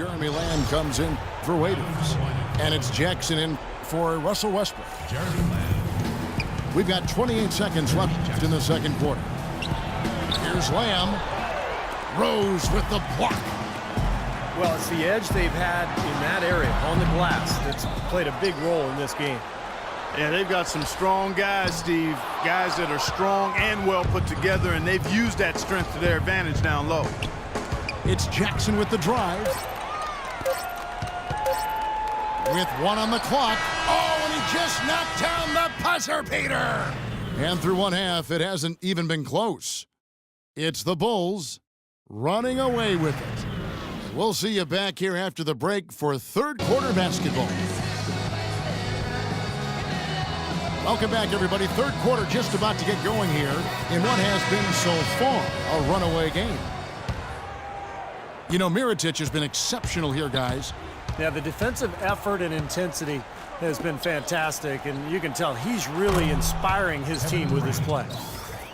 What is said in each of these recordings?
Jeremy Lamb comes in for waivers. And it's Jackson in for Russell Westbrook. We've got 28 seconds left in the second quarter. Here's Lamb. Rose with the block. Well, it's the edge they've had in that area on the glass that's played a big role in this game. Yeah, they've got some strong guys, Steve. Guys that are strong and well put together, and they've used that strength to their advantage down low. It's Jackson with the drive. With 1 on the clock. Oh, and he just knocked down the buzzer beater. And through one half, it hasn't even been close. It's the Bulls running away with it. We'll see you back here after the break for third quarter basketball. Welcome back, everybody. Third quarter just about to get going here in what has been so far a runaway game. You know, Mirotic has been exceptional here, guys. Yeah, the defensive effort and intensity has been fantastic, and you can tell he's really inspiring his team with his play.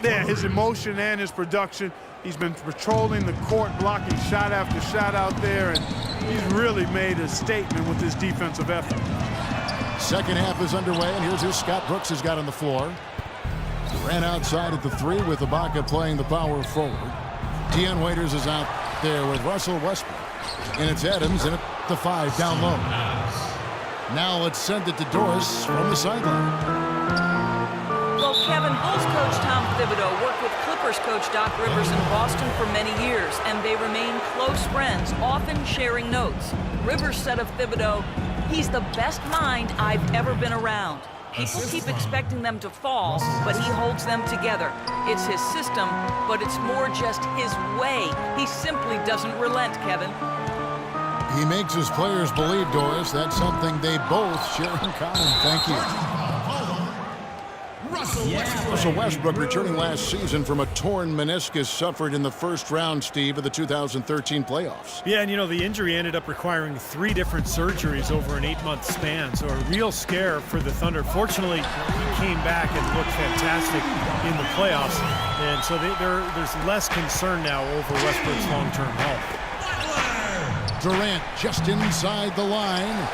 Yeah, his emotion and his production. He's been patrolling the court, blocking shot after shot out there, and he's really made a statement with his defensive effort. Second half is underway, and here's who Scott Brooks has got on the floor. Ran outside at the 3 with Ibaka playing the power forward. Dion Waiters is out there with Russell Westbrook. And it's Adams in at the 5 down low. Now let's send it to Doris from the sideline. Well, Kevin, Bulls coach Tom Thibodeau worked with Clippers coach Doc Rivers in Boston for many years, and they remain close friends, often sharing notes. Rivers said of Thibodeau, "He's the best mind I've ever been around. People keep expecting them to fall, but he holds them together. It's his system, but it's more just his way. He simply doesn't relent, Kevin." He makes his players believe, Doris. That's something they both share in common. Thank you. Russell Westbrook returning last season from a torn meniscus suffered in the first round, Steve, of the 2013 playoffs. Yeah, and you know, the injury ended up requiring 3 different surgeries over an 8-month span, so a real scare for the Thunder. Fortunately, he came back and looked fantastic in the playoffs, and so there's less concern now over Westbrook's long-term health. Durant just inside the line,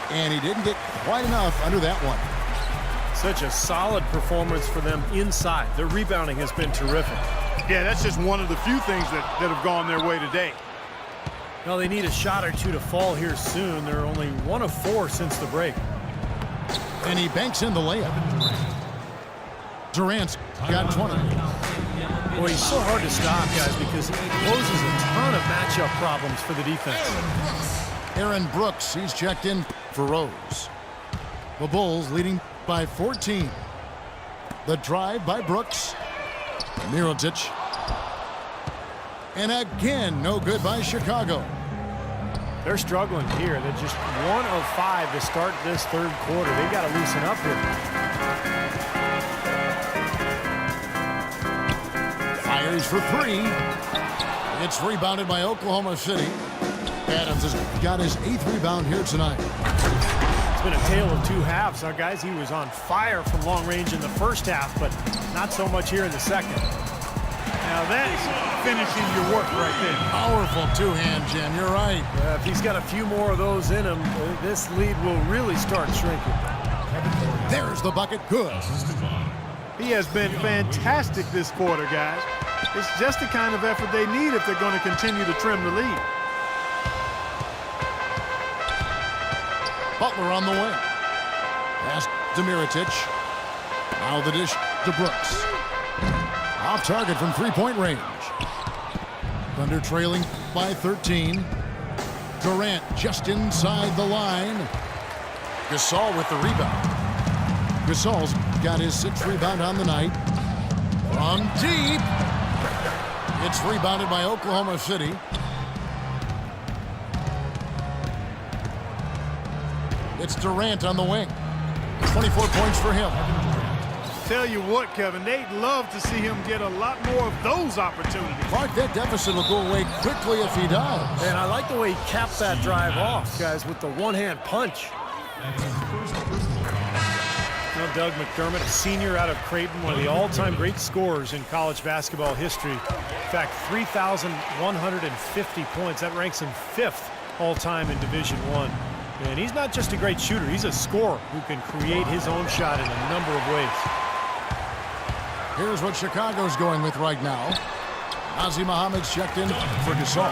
and he didn't get quite enough under that one. Such a solid performance for them inside. Their rebounding has been terrific. Yeah, that's just one of the few things that have gone their way today. Well, they need a shot or two to fall here soon. They're only 1 of 4 since the break. And he banks in the layup. Durant's got 20. Boy, he's so hard to stop, guys, because he poses a ton of matchup problems for the defense. Aaron Brooks, he's checked in for Rose. The Bulls leading by 14. The drive by Brooks. Mirotic. And again, no good by Chicago. They're struggling here. They're just 1 of 5 to start this third quarter. They got to loosen up here. Fires for 3. It's rebounded by Oklahoma City. Adams has got his 8th rebound here tonight. It's been a tale of 2 halves. Now, guys, he was on fire from long range in the first half, but not so much here in the second. Now that's finishing your work right there. Powerful 2-hand, Jim. You're right. If he's got a few more of those in him, this lead will really start shrinking. There's the bucket. Good. He has been fantastic this quarter, guys. It's just the kind of effort they need if they're going to continue to trim the lead. Butler on the wing. Pass to Mirotic. Now the dish to Brooks. Off target from 3-point range. Thunder trailing by 13. Durant just inside the line. Gasol with the rebound. Gasol's got his 6th rebound on the night. From deep. It's rebounded by Oklahoma City. It's Durant on the wing. 24 points for him. Tell you what, Kevin, they'd love to see him get a lot more of those opportunities. Clark, that deficit will go away quickly if he does. And I like the way he capped that drive off, guys, with the one-hand punch. You know, Doug McDermott, a senior out of Creighton, one of the all-time great scorers in college basketball history. In fact, 3,150 points. That ranks him 5th all-time in Division I. And he's not just a great shooter, he's a scorer who can create his own shot in a number of ways. Here's what Chicago's going with right now. Nazi Mohamed's checked in for Gasol.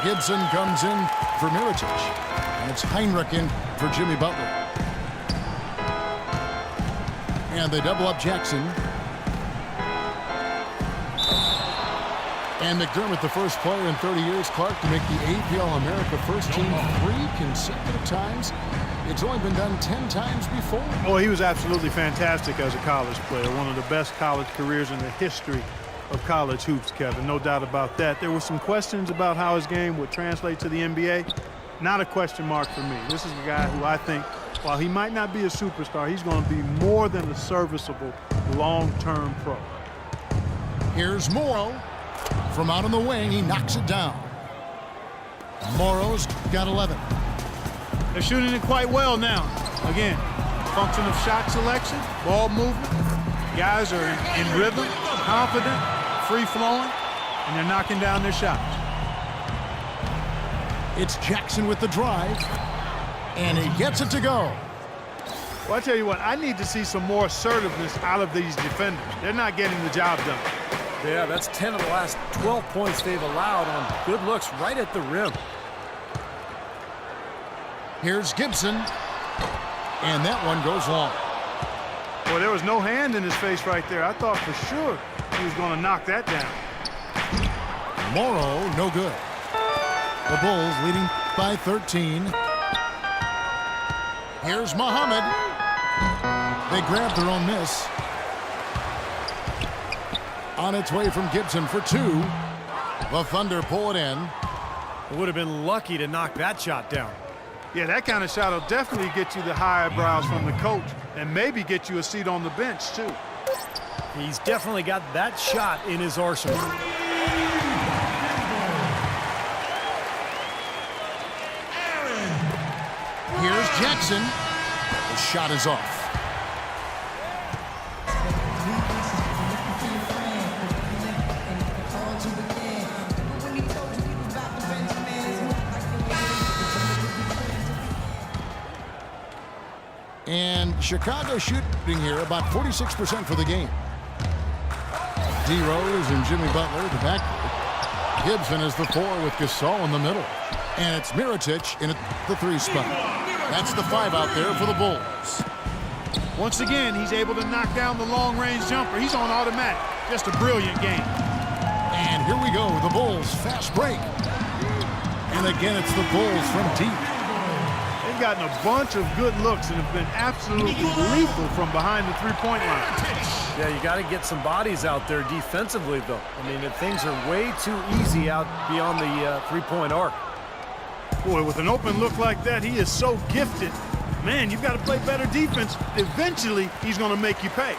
Gibson comes in for Mirotic. And it's Heinrich in for Jimmy Butler. And they double up Jackson. And McDermott, the first player in 30 years, Clark, to make the AP All-America first team 3 consecutive times. It's only been done 10 times before. Oh, he was absolutely fantastic as a college player. One of the best college careers in the history of college hoops, Kevin. No doubt about that. There were some questions about how his game would translate to the NBA. Not a question mark for me. This is a guy who I think, while he might not be a superstar, he's going to be more than a serviceable long-term pro. Here's Morrow. From out on the wing, he knocks it down. Morrow's got 11. They're shooting it quite well now. Again, function of shot selection, ball movement. Guys are in rhythm, confident, free-flowing, and they're knocking down their shots. It's Jackson with the drive, and he gets it to go. Well, I tell you what, I need to see some more assertiveness out of these defenders. They're not getting the job done. Yeah, that's 10 of the last 12 points they've allowed on good looks right at the rim. Here's Gibson, and that one goes long. Boy, there was no hand in his face right there. I thought for sure he was going to knock that down. Morrow, no good. The Bulls leading by 13. Here's Mohamed. They grab their own miss. On its way from Gibson for 2. The Thunder pull it in. Would have been lucky to knock that shot down. Yeah, that kind of shot will definitely get you the high eyebrows from the coach and maybe get you a seat on the bench, too. He's definitely got that shot in his arsenal. Here's Jackson. The shot is off. And Chicago shooting here about 46% for the game. D. Rose and Jimmy Butler, the backcourt. Gibson is the 4 with Gasol in the middle. And it's Mirotic in the 3 spot. That's the 5 out there for the Bulls. Once again, he's able to knock down the long-range jumper. He's on automatic. Just a brilliant game. And here we go, the Bulls fast break. And again, it's the Bulls from deep. They've gotten a bunch of good looks and have been absolutely lethal from behind the three-point line. Yeah, you got to get some bodies out there defensively, though. I mean, things are way too easy out beyond the three-point arc. Boy, with an open look like that, he is so gifted. Man, you've got to play better defense. Eventually, he's going to make you pay.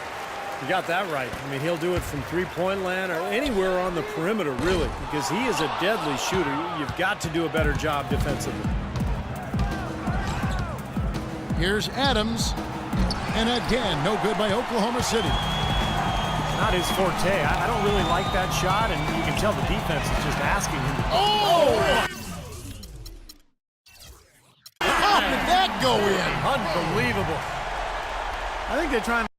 You got that right. I mean, he'll do it from three-point land or anywhere on the perimeter, really, because he is a deadly shooter. You've got to do a better job defensively. Here's Adams. And again, no good by Oklahoma City. Not his forte. I don't really like that shot, and you can tell the defense is just asking him to. Oh! How did that go in? Unbelievable. I think they're trying to